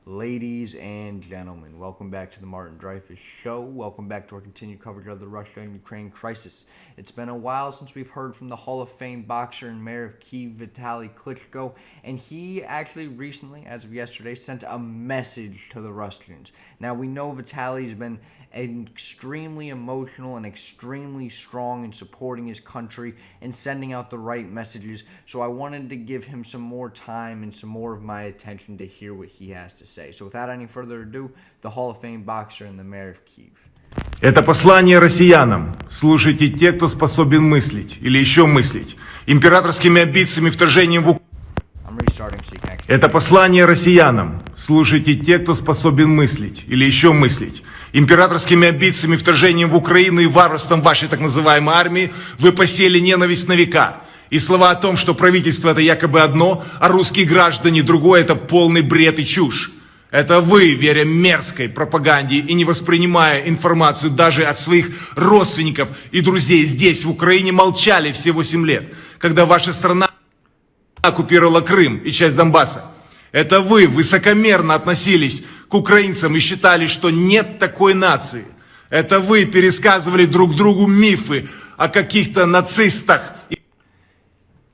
Ladies and gentlemen, welcome back to the Martin Dreyfus Show. Welcome back to our continued coverage of the Russia and Ukraine crisis. It's been a while since we've heard from the Hall of Fame boxer and mayor of Kyiv, Vladimir Klitschko, and he actually recently, as of yesterday, sent a message to the Russians. Now, we know Vitaly's been extremely emotional and extremely strong in supporting his country and sending out the right messages. So I wanted to give him some more time and some more of my attention to hear what he has to say. So without any further ado, the Hall of Fame boxer and the mayor of Kyiv. Это послание россиянам. Слушайте те, кто способен мыслить, или еще мыслить, императорскими амбициями вторжением в Украину. Это послание россиянам. Слушайте те, кто способен мыслить, или еще мыслить, императорскими амбициями вторжением в Украину и варварством вашей так называемой армии вы посеяли ненависть на века. И слова о том, что правительство это якобы одно, а русские граждане другое, это полный бред и чушь. Это вы, веря мерзкой пропаганде и не воспринимая информацию даже от своих родственников и друзей здесь, в Украине, молчали все 8 лет, когда ваша страна оккупировала Крым и часть Донбасса. Это вы высокомерно относились к украинцам и считали, что нет такой нации. Это вы пересказывали друг другу мифы о каких-то нацистах.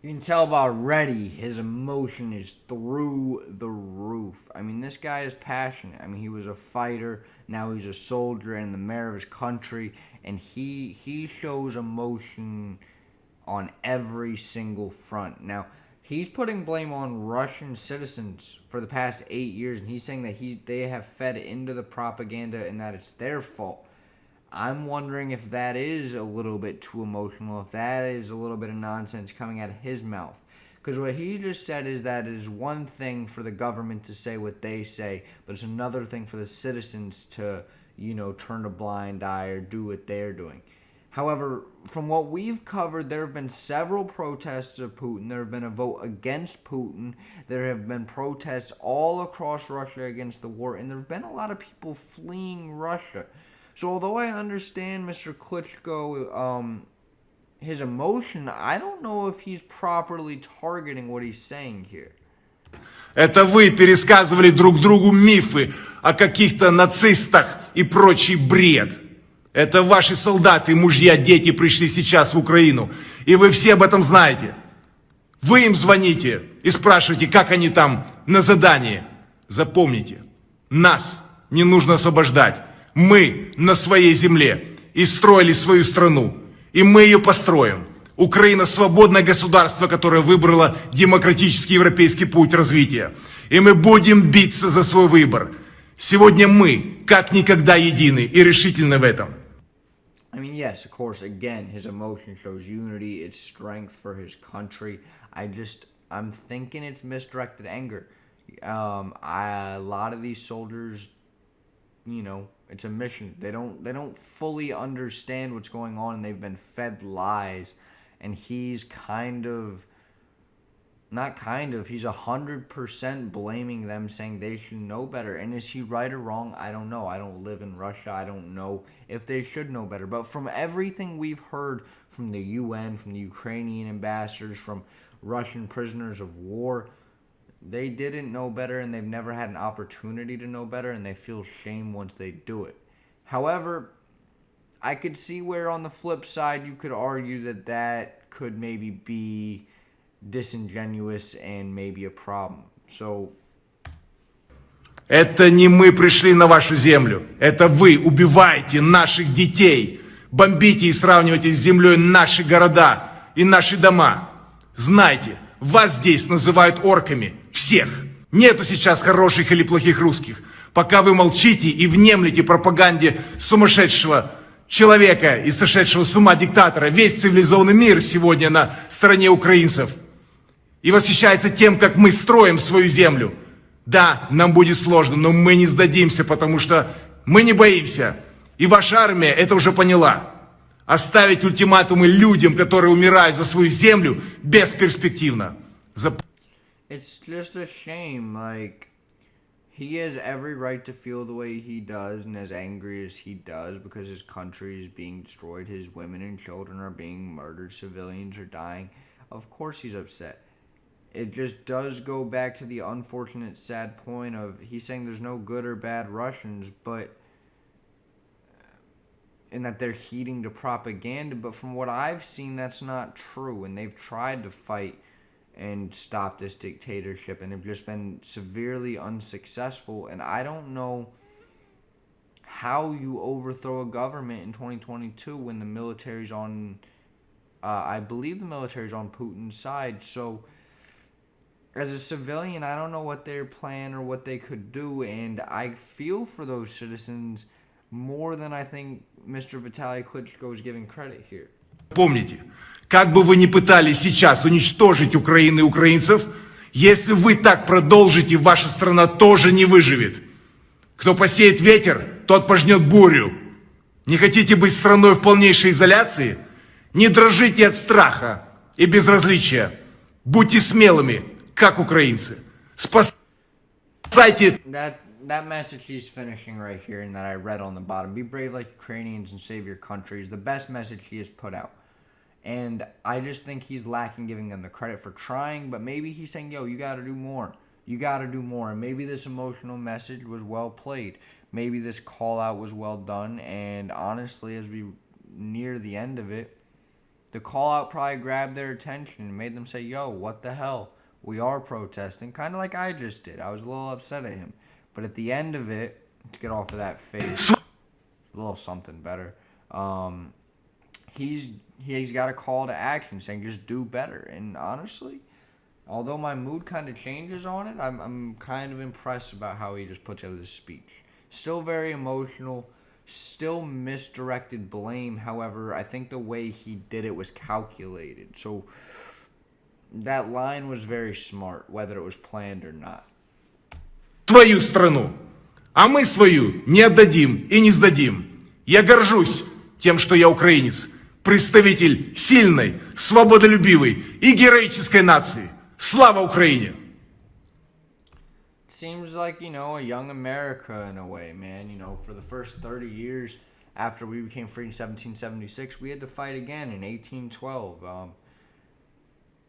You can tell about Reddy, his emotion is through the roof. I mean, this guy is passionate. I mean, he was a fighter, now he's a soldier and the mayor of his country, and he shows emotion on every single front. Now, he's putting blame on Russian citizens for the past 8 years, and he's saying that they have fed into the propaganda and that it's their fault. I'm wondering if that is a little bit too emotional, if that is a little bit of nonsense coming out of his mouth. Because what he just said is that it is one thing for the government to say what they say, but it's another thing for the citizens to, turn a blind eye or do what they're doing. However, from what we've covered, there have been several protests of Putin. There have been a vote against Putin. There have been protests all across Russia against the war, and there have been a lot of people fleeing Russia. So although I understand Mr. Klitschko, his emotion, I don't know if he's properly targeting what he's saying here. Это вы пересказывали друг другу мифы о каких-то нацистах и прочий бред. Это ваши солдаты, мужья, дети пришли сейчас в Украину. И вы все об этом знаете. Вы им звоните и спрашиваете, как они там на задании. Запомните, нас не нужно освобождать. Мы на своей земле и строили свою страну. И мы ее построим. Украина свободное государство, которое выбрало демократический европейский путь развития. И мы будем биться за свой выбор. Сегодня мы как никогда едины и решительны в этом. I mean, yes, of course, again, his emotion shows unity, it's strength for his country. I'm thinking it's misdirected anger. A lot of these soldiers, it's a mission. They don't fully understand what's going on, and they've been fed lies. And he's he's 100% blaming them, saying they should know better. And is he right or wrong? I don't know. I don't live in Russia. I don't know if they should know better. But from everything we've heard from the UN, from the Ukrainian ambassadors, from Russian prisoners of war, they didn't know better, and they've never had an opportunity to know better, and they feel shame once they do it. However, I could see where on the flip side you could argue that could maybe be disingenuous and maybe a problem. So это не мы пришли на вашу землю. Это вы убиваете наших детей. Бомбите и сравниваете с землей наши города и наши дома. Знайте, вас здесь называют орками. Всех. Нету сейчас хороших или плохих русских. Пока вы молчите и внемлете пропаганде сумасшедшего человека и сошедшего с ума диктатора, весь цивилизованный мир сегодня на стороне украинцев. И восхищается тем, как мы строим свою землю. Да, нам будет сложно, но мы не сдадимся, потому что мы не боимся. И ваша армия это уже поняла. Оставить ультиматумы людям, которые умирают за свою землю, бесперспективно. It's just a shame, he has every right to feel the way he does and as angry as he does because his country is being destroyed, his women and children are being murdered, civilians are dying. Of course he's upset. it just does go back to the unfortunate, sad point of he's saying there's no good or bad Russians, but and that they're heeding to propaganda. But from what I've seen, that's not true. And they've tried to fight and stop this dictatorship, and they've just been severely unsuccessful. And I don't know how you overthrow a government in 2022 when the military's on, I believe the military's on Putin's side. So as a civilian, I don't know what their plan or what they could do, and I feel for those citizens more than I think Mr. Vladimir Klitschko is giving credit here. Помните, как бы вы ни пытались сейчас уничтожить Украину и украинцев, если вы так продолжите, ваша страна тоже не выживет. Кто посеет ветер, тот пожнет бурю. Не хотите быть страной в полнейшей изоляции? Не дрожите от страха и безразличия. Будьте смелыми, как украинцы. Спасайте... That message he's finishing right here and that I read on the bottom, be brave like Ukrainians and save your country, is the best message he has put out. And I just think he's lacking giving them the credit for trying, but maybe he's saying, yo, you got to do more. You got to do more. And maybe this emotional message was well played. Maybe this call out was well done. And honestly, as we near the end of it, the call out probably grabbed their attention and made them say, yo, what the hell? We are protesting, kind of like I just did. I was a little upset at him. But at the end of it, to get off of that face, a little something better, he's got a call to action saying just do better. And honestly, although my mood kind of changes on it, I'm kind of impressed about how he just put together this speech. Still very emotional, still misdirected blame. However, I think the way he did it was calculated. So that line was very smart, whether it was planned or not. Свою страну, а мы свою не отдадим и не сдадим. Я горжусь тем, что я украинец, представитель сильной, свободолюбивой и героической нации. Слава Украине! Seems like, a young America in a way, man. For the first 30 years after we became free in 1776, we had to fight again in 1812.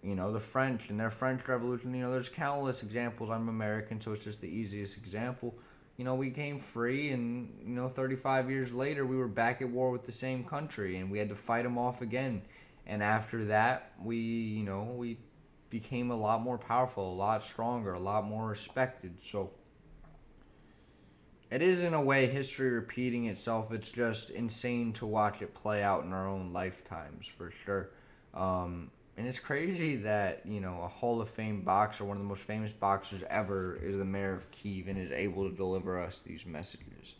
The French and their French Revolution, there's countless examples. I'm American, so it's just the easiest example. We came free, and, 35 years later, we were back at war with the same country, and we had to fight them off again. And after that, we became a lot more powerful, a lot stronger, a lot more respected. So it is, in a way, history repeating itself. It's just insane to watch it play out in our own lifetimes, for sure. And it's crazy that, a Hall of Fame boxer, one of the most famous boxers ever, is the mayor of Kyiv and is able to deliver us these messages.